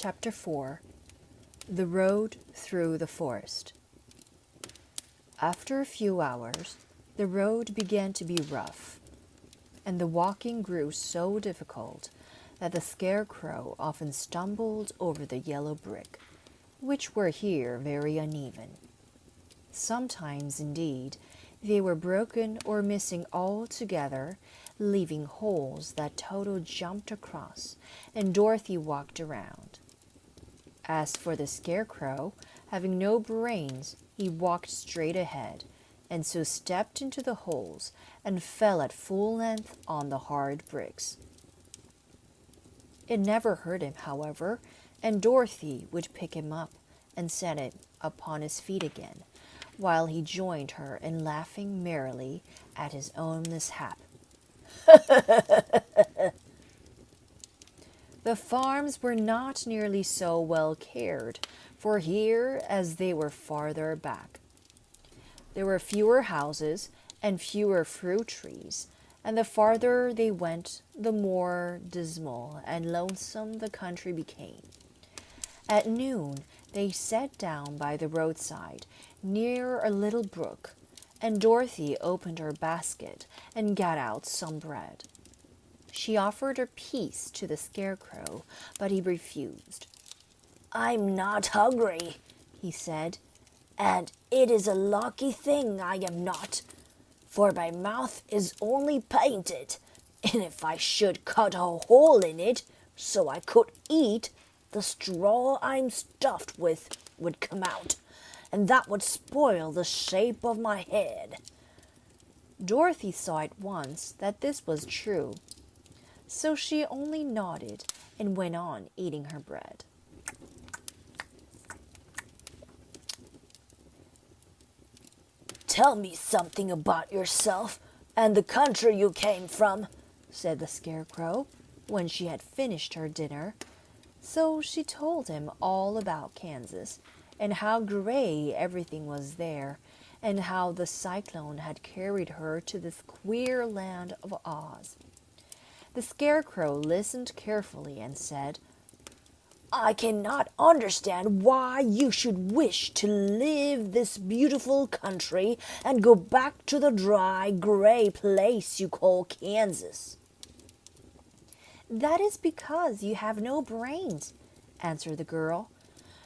Chapter 4. The Road Through the Forest. After a few hours, the road began to be rough, and the walking grew so difficult that the Scarecrow often stumbled over the yellow brick, which were here very uneven. Sometimes, indeed, they were broken or missing altogether, leaving holes that Toto jumped across and Dorothy walked around. As for the Scarecrow, having no brains, he walked straight ahead, and so stepped into the holes and fell at full length on the hard bricks. It never hurt him, however, and Dorothy would pick him up and set him upon his feet again, while he joined her in laughing merrily at his own mishap. The farms were not nearly so well cared for here as they were farther back. There were fewer houses and fewer fruit trees, and the farther they went, the more dismal and lonesome the country became. At noon, they sat down by the roadside near a little brook, and Dorothy opened her basket and got out some bread. She offered a piece to the Scarecrow, but he refused. "I'm not hungry," he said, "and it is a lucky thing I am not, for my mouth is only painted, and if I should cut a hole in it so I could eat, the straw I'm stuffed with would come out, and that would spoil the shape of my head." Dorothy saw at once that this was true, so she only nodded and went on eating her bread. "Tell me something about yourself and the country you came from," said the Scarecrow, when she had finished her dinner. So she told him all about Kansas, and how gray everything was there, and how the cyclone had carried her to this queer land of Oz. The Scarecrow listened carefully and said, "I cannot understand why you should wish to leave this beautiful country and go back to the dry, gray place you call Kansas." "That is because you have no brains," answered the girl.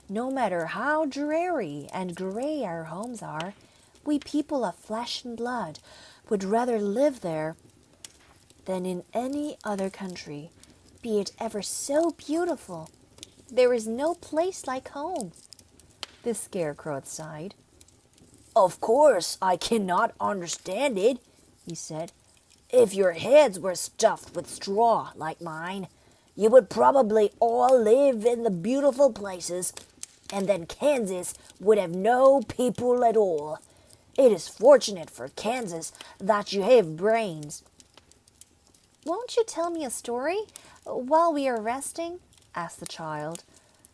"No matter how dreary and gray our homes are, we people of flesh and blood would rather live there than in any other country, be it ever so beautiful. There is no place like home." The Scarecrow sighed. "Of course I cannot understand it," he said. "If your heads were stuffed with straw like mine, you would probably all live in the beautiful places, and then Kansas would have no people at all. It is fortunate for Kansas that you have brains." "Won't you tell me a story while we are resting?" asked the child.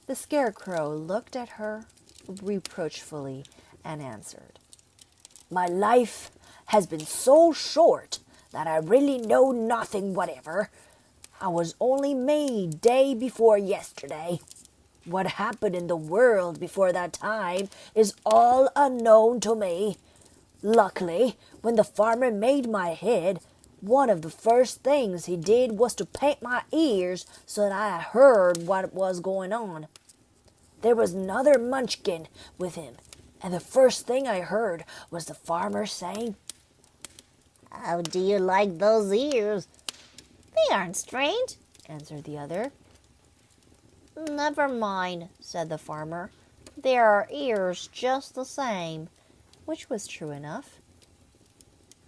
The Scarecrow looked at her reproachfully and answered, "My life has been so short that I really know nothing whatever. I was only made day before yesterday. What happened in the world before that time is all unknown to me. Luckily, when the farmer made my head, one of the first things he did was to paint my ears so that I heard what was going on. There was another Munchkin with him, and the first thing I heard was the farmer saying, 'How do you like those ears?' 'They aren't strange,' answered the other. 'Never mind,' said the farmer. 'There are ears just the same,' which was true enough.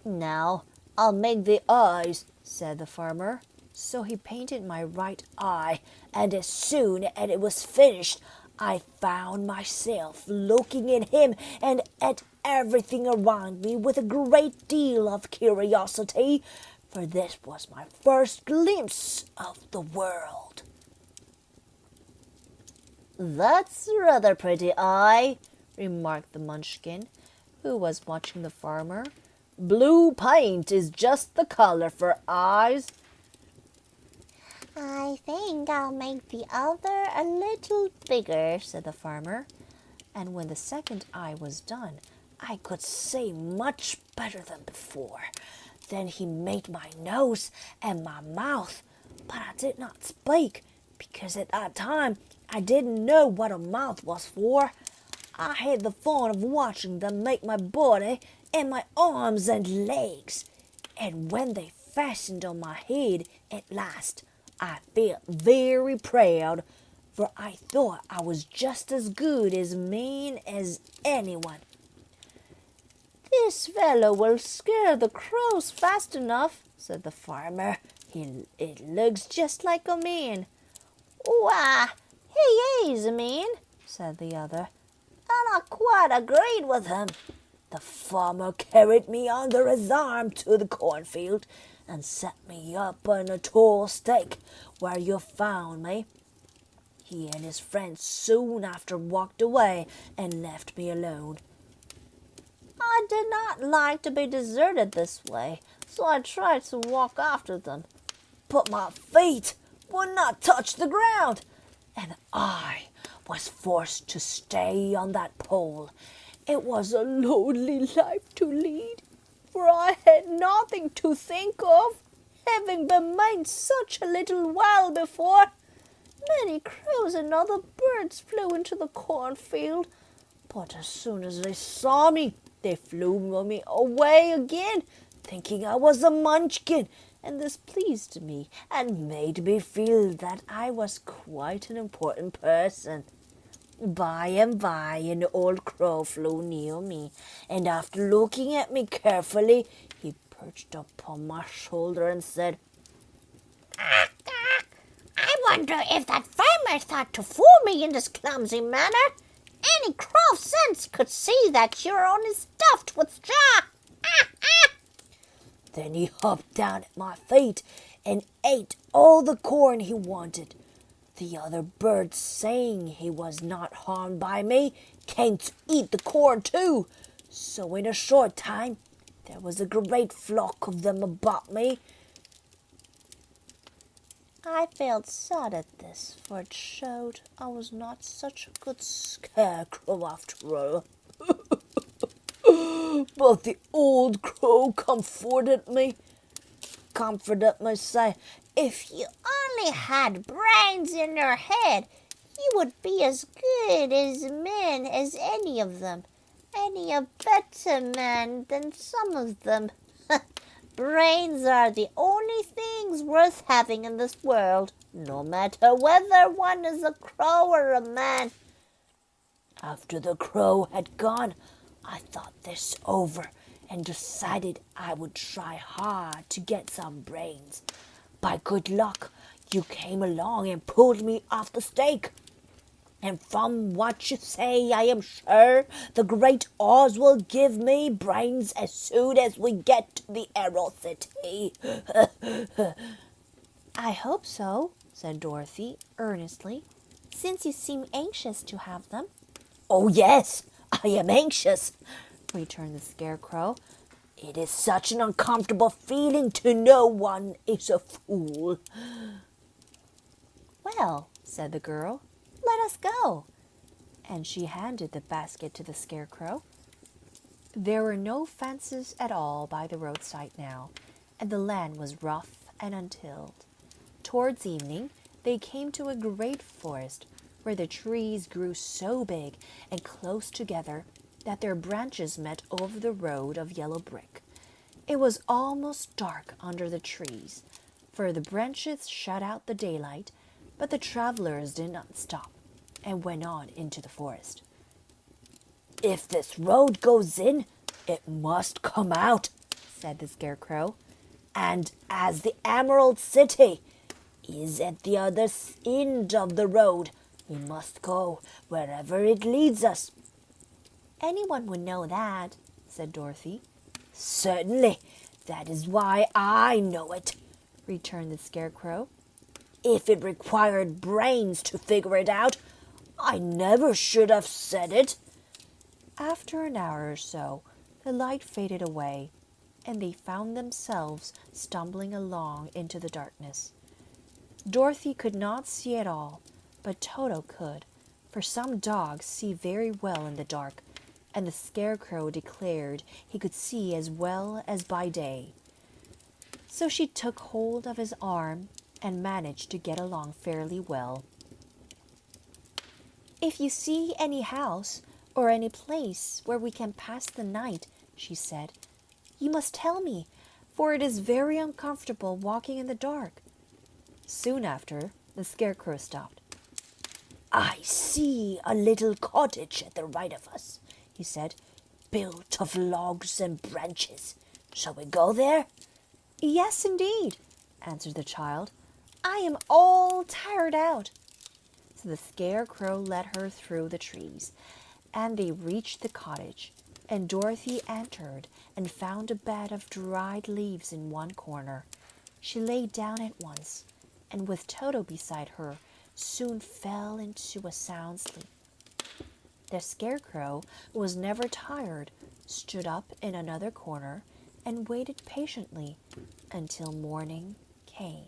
'Now I'll make the eyes,' said the farmer. So he painted my right eye, and as soon as it was finished, I found myself looking at him and at everything around me with a great deal of curiosity, for this was my first glimpse of the world." "That's rather pretty eye," remarked the Munchkin, who was watching the farmer. "Blue paint is just the color for eyes." I think I'll make the other a little bigger, said the farmer. And when the second eye was done, I could see much better than before. Then he made my nose and my mouth, but I did not speak, because at that time I didn't know what a mouth was for. I had the fun of watching them make my body and my arms and legs. And when they fastened on my head at last, I felt very proud, for I thought I was just as good as mean as anyone. this fellow will scare the crows fast enough, said the farmer. It looks just like a man. Why, he is a man, said the other. And I quite agreed with him. The farmer carried me under his arm to the cornfield and set me up on a tall stake where you found me. He and his friends soon after walked away and left me alone. I did not like to be deserted this way, so I tried to walk after them. But my feet would not touch the ground, and I was forced to stay on that pole. It was a lonely life to lead, for I had nothing to think of, having been made such a little while before. Many crows and other birds flew into the cornfield, but as soon as they saw me, they flew me away again, thinking I was a munchkin, and this pleased me and made me feel that I was quite an important person. By and by, an old crow flew near me, and after looking at me carefully, he perched upon my shoulder and said, I wonder if that farmer thought to fool me in this clumsy manner. Any crow sense could see that you're only stuffed with straw. Then he hopped down at my feet and ate all the corn he wanted. The other birds, saying he was not harmed by me, came to eat the corn too. So in a short time, there was a great flock of them about me. I felt sad at this, for it showed I was not such a good Scarecrow after all. But the old crow comforted me, saying, If you only had brains in your head, you would be as good as men as any of them, any a better man than some of them. Brains are the only things worth having in this world, no matter whether one is a crow or a man. After the crow had gone, I thought this over and decided I would try hard to get some brains. By good luck, you came along and pulled me off the stake. And from what you say, I am sure the great Oz will give me brains as soon as we get to the Emerald City. I hope so, said Dorothy earnestly, since you seem anxious to have them. Oh, yes, I am anxious, returned the Scarecrow. It is such an uncomfortable feeling to know one is a fool. Well, said the girl, let us go. And she handed the basket to the Scarecrow. There were no fences at all by the roadside now, and the land was rough and untilled. Towards evening, they came to a great forest where the trees grew so big and close together that their branches met over the road of yellow brick. It was almost dark under the trees, for the branches shut out the daylight, but the travelers did not stop and went on into the forest. If this road goes in, it must come out, said the Scarecrow. And as the Emerald City is at the other end of the road, we must go wherever it leads us. Anyone would know that, said Dorothy. Certainly, that is why I know it, returned the Scarecrow. If it required brains to figure it out, I never should have said it. After an hour or so, the light faded away, and they found themselves stumbling along into the darkness. Dorothy could not see at all, but Toto could, for some dogs see very well in the dark, and the Scarecrow declared he could see as well as by day. So she took hold of his arm and managed to get along fairly well. "If you see any house or any place where we can pass the night," she said, "you must tell me, for it is very uncomfortable walking in the dark." Soon after, the Scarecrow stopped. "I see a little cottage at the right of us," he said, "built of logs and branches. Shall we go there?" "Yes, indeed," answered the child. "I am all tired out." So the Scarecrow led her through the trees, and they reached the cottage, and Dorothy entered and found a bed of dried leaves in one corner. She lay down at once, and with Toto beside her, soon fell into a sound sleep. The Scarecrow, who was never tired, stood up in another corner and waited patiently until morning came.